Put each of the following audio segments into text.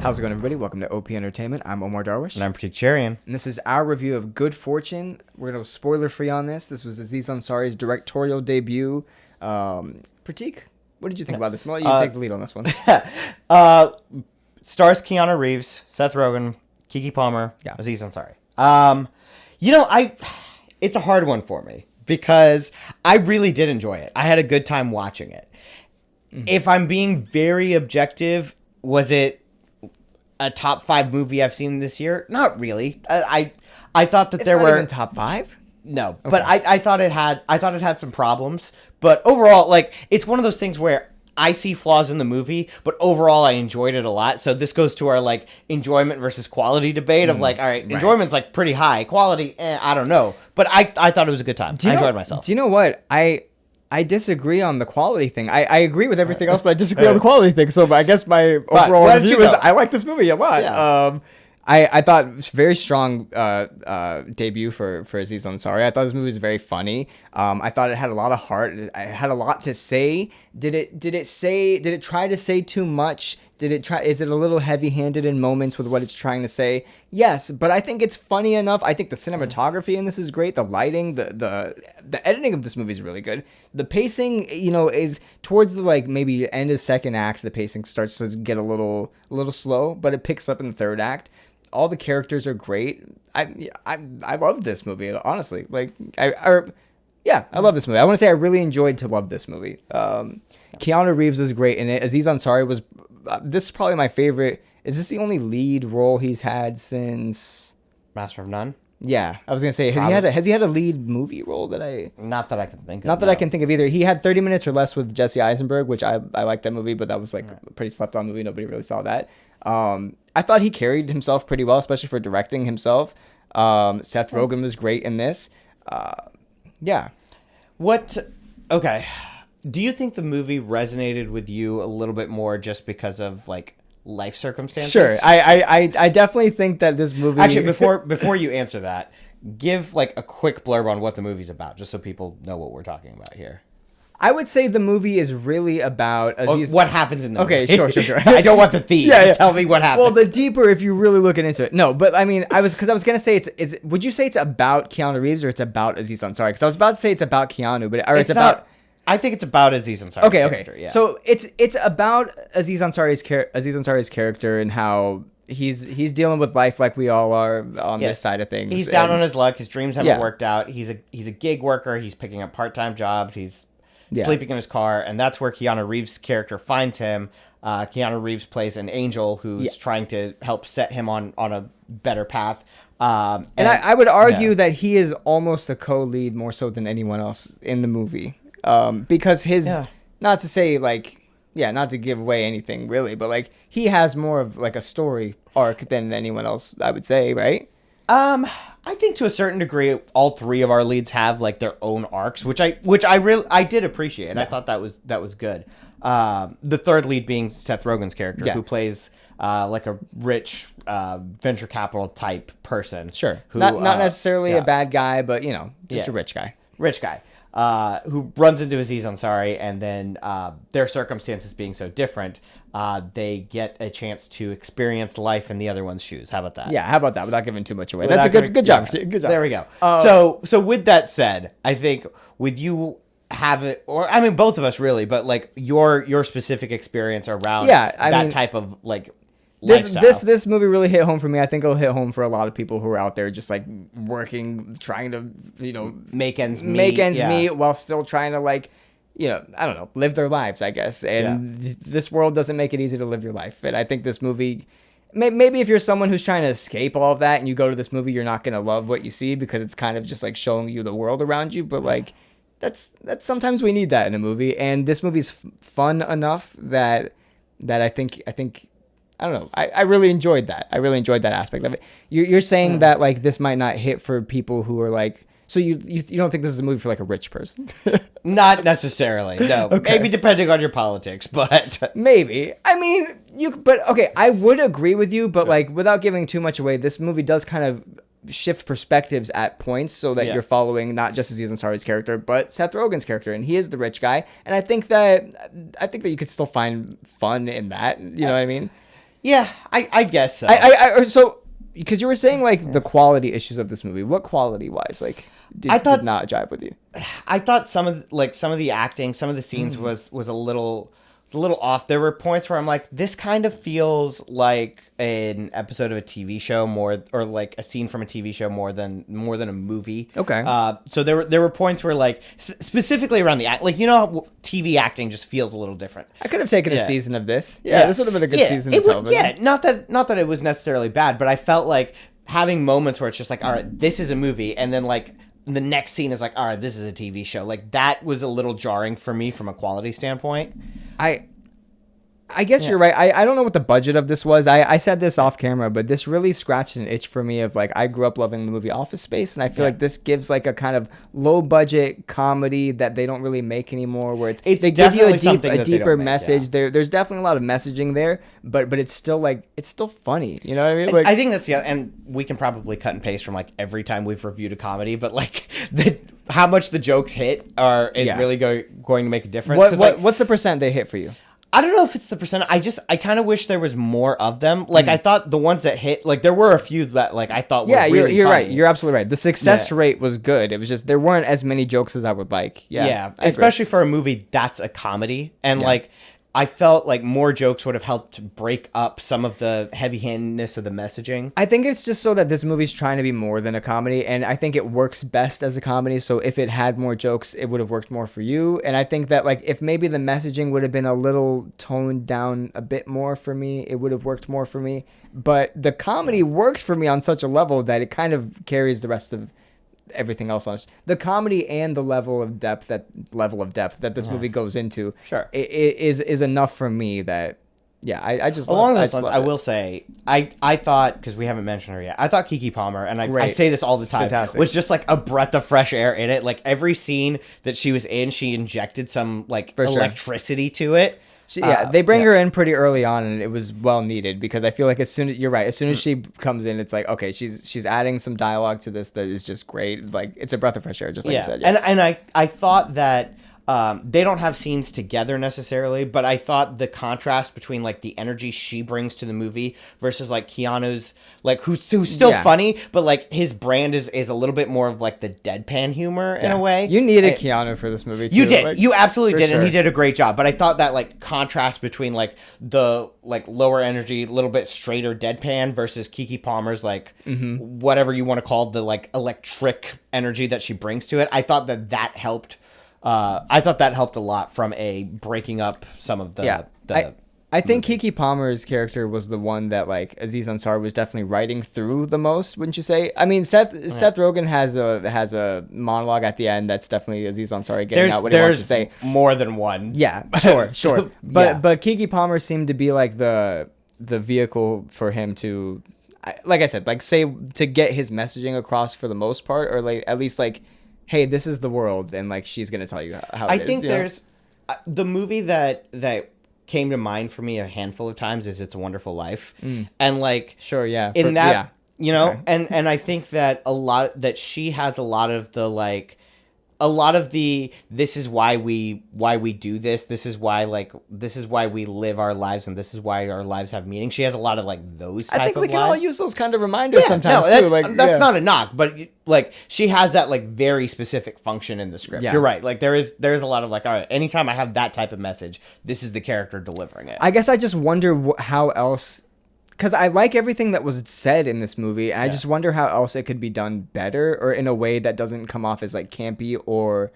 How's it going, everybody? Welcome to OP Entertainment. I'm Omar Darwish. And I'm Pratik Cherian. And this is our review of Good Fortune. We're going to go spoiler-free on this. This was Aziz Ansari's directorial debut. Pratik, what did you think about this? I'll let you take the lead on this one. Stars Keanu Reeves, Seth Rogen, Keke Palmer, Yeah. Aziz Ansari. It's a hard one for me because I really did enjoy it. I had a good time watching it. Mm-hmm. If I'm being very objective, was it a top 5 movie I've seen this year? Not really. I thought that It's there not were even top 5? No, okay. But I thought it had some problems. But overall, like, it's one of those things where I see flaws in the movie, but overall I enjoyed it a lot. So this goes to our like enjoyment versus quality debate of like, all right, enjoyment's like pretty high, quality, I don't know. But I thought it was a good time. I enjoyed myself. Do you know what? I disagree on the quality thing. I agree with everything else, but I disagree on the quality thing. So I guess my overall review is I like this movie a lot. Yeah. I thought it was a very strong debut for Aziz Ansari. I thought this movie was very funny. I thought it had a lot of heart. It had a lot to say. Did it try to say too much? Is it a little heavy-handed in moments with what it's trying to say? Yes, but I think it's funny enough. I think the cinematography in this is great. The lighting, the editing of this movie is really good. The pacing, is towards the like maybe end of second act. The pacing starts to get a little slow, but it picks up in the third act. All the characters are great. I love this movie, honestly. I love this movie. I want to say I really enjoyed to love this movie. Keanu Reeves was great in it. Aziz Ansari was. This is probably my favorite. Is this the only lead role he's had since Master of None? Yeah, I was gonna say has he had a lead movie role Not that I can think of. Not that I can think of either. He had 30 Minutes or Less with Jesse Eisenberg, which I like that movie, but that was like a pretty slept on movie. Nobody really saw that. I thought he carried himself pretty well, especially for directing himself. Seth Rogen was great in this. Yeah. Okay. Do you think the movie resonated with you a little bit more just because of like life circumstances? Sure. I definitely think that this movie. Actually, before you answer that, give like a quick blurb on what the movie's about, just so people know what we're talking about here. I would say the movie is really about Aziz. What happens in the movie. Okay, sure. I don't want the theme. Just tell me what happens. Well, the deeper, if you're really looking into it. No, but I mean, I was gonna say would you say it's about Keanu Reeves or it's about Aziz Ansari? Because I was about to say it's about Keanu, but it's about. I think it's about Aziz Ansari's character. Yeah. So it's about Aziz Ansari's character and how he's dealing with life like we all are on this side of things. He's down on his luck. His dreams haven't worked out. He's a gig worker. He's picking up part-time jobs. He's sleeping in his car, and that's where Keanu Reeves' character finds him. Keanu Reeves plays an angel who's trying to help set him on a better path. And I would argue that he is almost a co-lead more so than anyone else in the movie. Because not to say like, not to give away anything really, but like he has more of like a story arc than anyone else, I would say, right? I think to a certain degree, all 3 of our leads have like their own arcs, which I did appreciate. I thought that was good. The third lead being Seth Rogen's character, who plays like a rich venture capital type person. Sure, who, not necessarily a bad guy, but just a rich guy. Rich guy. Who runs into Aziz Ansari, and then their circumstances being so different, they get a chance to experience life in the other one's shoes. How about that? Yeah, how about that? Without giving too much away. That's a good job. Yeah. Good job. There we go. So with that said, I think with you have it, or I mean both of us really, but like your specific experience around that type of like. This movie really hit home for me. I think it'll hit home for a lot of people who are out there just like working, trying to make ends meet while still trying to like I don't know, live their lives, I guess. And this world doesn't make it easy to live your life. And I think this movie, maybe if you're someone who's trying to escape all of that and you go to this movie, you're not gonna love what you see because it's kind of just like showing you the world around you. But like that's sometimes we need that in a movie. And this movie's fun enough that I think. I don't know. I really enjoyed that. I really enjoyed that aspect of it. You're saying that like this might not hit for people who are like. So you don't think this is a movie for like a rich person? Not necessarily. No. Okay. Maybe depending on your politics, but maybe. I mean, But okay, I would agree with you. But like without giving too much away, this movie does kind of shift perspectives at points so that you're following not just Aziz Ansari's character, but Seth Rogen's character, and he is the rich guy. And I think that you could still find fun in that. You know what I mean? Yeah, I guess so. So because you were saying like the quality issues of this movie, what quality wise like did not jive with you? I thought some of the acting, some of the scenes was a little off. There were points where I'm like, this kind of feels like an episode of a TV show more, or like a scene from a TV show more than a movie. Okay. So there were points where like specifically around the act, like, you know how TV acting just feels a little different. I could have taken a season of this. Yeah, this would have been a good season of television. Yeah, not that it was necessarily bad, but I felt like having moments where it's just like, all right, this is a movie, and then like the next scene is like, all right, this is a TV show. Like, that was a little jarring for me from a quality standpoint. I guess you're right. I don't know what the budget of this was. I said this off camera, but this really scratched an itch for me of like, I grew up loving the movie Office Space, and I feel like this gives like a kind of low budget comedy that they don't really make anymore, where they give you a deeper message. There's definitely a lot of messaging there, but it's still funny. You know what I mean? Like, I think that's and we can probably cut and paste from like every time we've reviewed a comedy, but like how much the jokes hit is really going to make a difference. What's the percent they hit for you? I don't know if it's the percent. I kind of wish there was more of them. Like, I thought the ones that hit, like, there were a few that, like, I thought were really you're funny. right. You're absolutely right. The success rate was good. It was just there weren't as many jokes as I would like. Yeah, especially for a movie that's a comedy. And, like, I felt like more jokes would have helped break up some of the heavy-handedness of the messaging. I think it's just so that this movie's trying to be more than a comedy, and I think it works best as a comedy. So if it had more jokes, it would have worked more for you. And I think that like if maybe the messaging would have been a little toned down a bit more for me, it would have worked more for me. But the comedy works for me on such a level that it kind of carries the rest of everything else on it. The comedy and the level of depth that this movie goes into is enough for me that I just along those lines. I will say I thought, because we haven't mentioned her yet, I thought Keke Palmer, and I say this all the time, was just like a breath of fresh air in it. Like every scene that she was in, she injected some like electricity to it. They bring her in pretty early on, and it was well needed, because I feel like as soon as she comes in, it's like, okay, she's adding some dialogue to this that is just great. Like, it's a breath of fresh air, just like you said. And I thought that they don't have scenes together necessarily, but I thought the contrast between like the energy she brings to the movie versus like Keanu's, like who's still funny, but like his brand is a little bit more of like the deadpan humor in a way. You needed Keanu for this movie too. You did. Like, you absolutely did, and he did a great job. But I thought that like contrast between like the like lower energy, a little bit straighter deadpan versus Keke Palmer's like whatever you want to call the like electric energy that she brings to it. I thought that helped. I thought that helped a lot from a breaking up some of the. I think Keke Palmer's character was the one that like Aziz Ansari was definitely writing through the most, wouldn't you say? I mean, Seth Rogen has a monologue at the end that's definitely Aziz Ansari getting out what he wants to say. More than one. Yeah, sure. But Keke Palmer seemed to be like the vehicle for him to, like I said, like say to get his messaging across for the most part, or like at least like, hey, this is the world, and like she's gonna tell you how it is. I think there's the movie that came to mind for me a handful of times is It's a Wonderful Life, and like you know, and I think that that she has a lot of the this is why we do this. This is why we live our lives, and this is why our lives have meaning. She has a lot of like those type of lines. I think we can all use those kind of reminders sometimes too. Like that's not a knock, but like she has that like very specific function in the script. You're right. Like there's a lot of like, all right, anytime I have that type of message, this is the character delivering it. I guess I just wonder how else. Because I like everything that was said in this movie, and I just wonder how else it could be done better, or in a way that doesn't come off as like campy or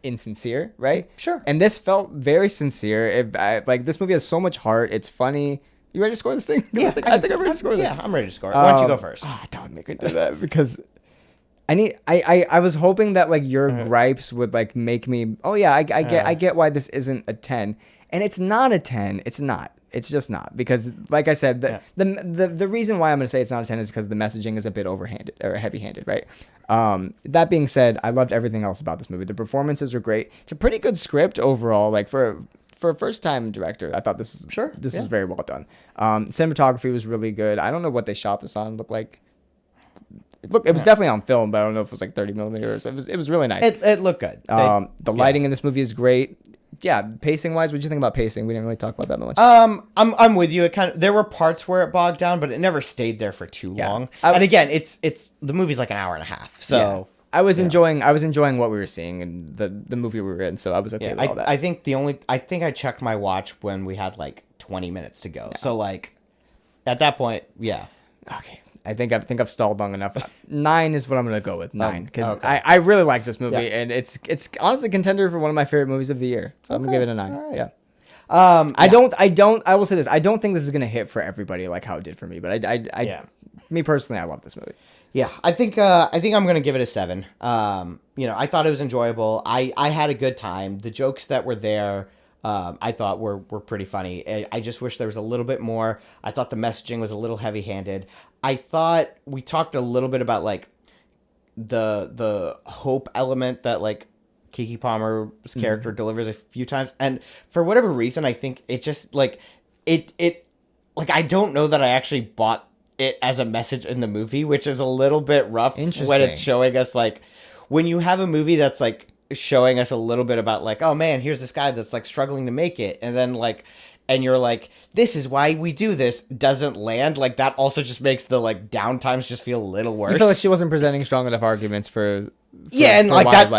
insincere, right? Sure. And this felt very sincere. Like this movie has so much heart. It's funny. You ready to score this thing? Yeah, I think I'm ready to score this. Yeah, I'm ready to score it. Why don't you go first? Don't make me do that, because I was hoping that like your gripes would like make me. Oh yeah, I get why this isn't a 10, and it's not a 10. It's not. It's just not, because like I said, the reason why I'm going to say it's not a 10 is because the messaging is a bit overhanded or heavy-handed, right? That being said, I loved everything else about this movie. The performances were great. It's a pretty good script overall. Like for a first-time director, I thought this was very well done. Cinematography was really good. I don't know what they shot this on. Looked like it was definitely on film, but I don't know if it was like 30 millimeters. It was really nice. It looked good. The lighting in this movie is great. yeah, pacing wise, what did you think about pacing? We didn't really talk about that much. I'm with you. It kind of, there were parts where it bogged down, but it never stayed there for too long. And again, it's the movie's like an hour and a half, so I was enjoying what we were seeing and the movie we were in, so I was okay with all that. I think I checked my watch when we had like 20 minutes to go. So like at that point, yeah. Okay. I think I've stalled long enough. 9 is what I'm gonna go with. 9 because I really like this movie and it's honestly contender for one of my favorite movies of the year. So I'm gonna give it a 9. Right. Yeah. I will say this. I don't think this is gonna hit for everybody like how it did for me. But me personally, I love this movie. Yeah, I think I'm gonna give it a 7. I thought it was enjoyable. I had a good time. The jokes that were there, I thought were pretty funny. I just wish there was a little bit more. I thought the messaging was a little heavy-handed. I thought we talked a little bit about like the hope element that like Keke Palmer's character delivers a few times, and for whatever reason, I think it just like it like I don't know that I actually bought it as a message in the movie, which is a little bit rough when it's showing us like when you have a movie that's like showing us a little bit about like, oh man, here's this guy that's like struggling to make it, and then like and you're like, this is why we do this, doesn't land, like that also just makes the like downtimes just feel a little worse. You feel like she wasn't presenting strong enough arguments for and like that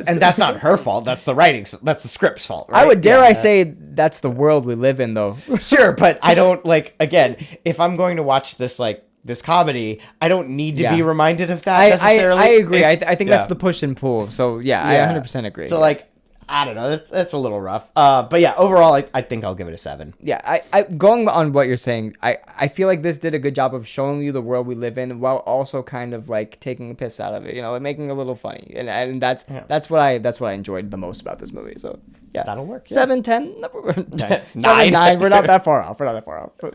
and that's not her fault. That's the writing's, that's the script's fault, right? I would I say that's the world we live in though. Sure, but I don't like, again, if I'm going to watch this like this comedy, I don't need to be reminded of that necessarily. I agree. I think that's the push and pull. So I 100% agree. So like I don't know. That's a little rough. But yeah, overall, I think I'll give it a 7. Yeah, I going on what you're saying, I feel like this did a good job of showing you the world we live in while also kind of like taking a piss out of it, and making it a little funny, and that's what I enjoyed the most about this movie. So yeah, that'll work. 7, 10, 9. 9. We're not that far off.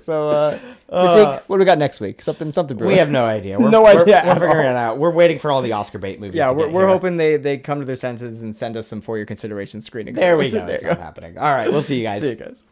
So critique, what do we got next week? Something brewing. We have no idea. We're figuring it out. We're waiting for all the Oscar bait movies. Yeah, we're hoping they come to their senses and send us some for your consideration screenings. There we go. That's not happening. All right, we'll see you guys. See you guys.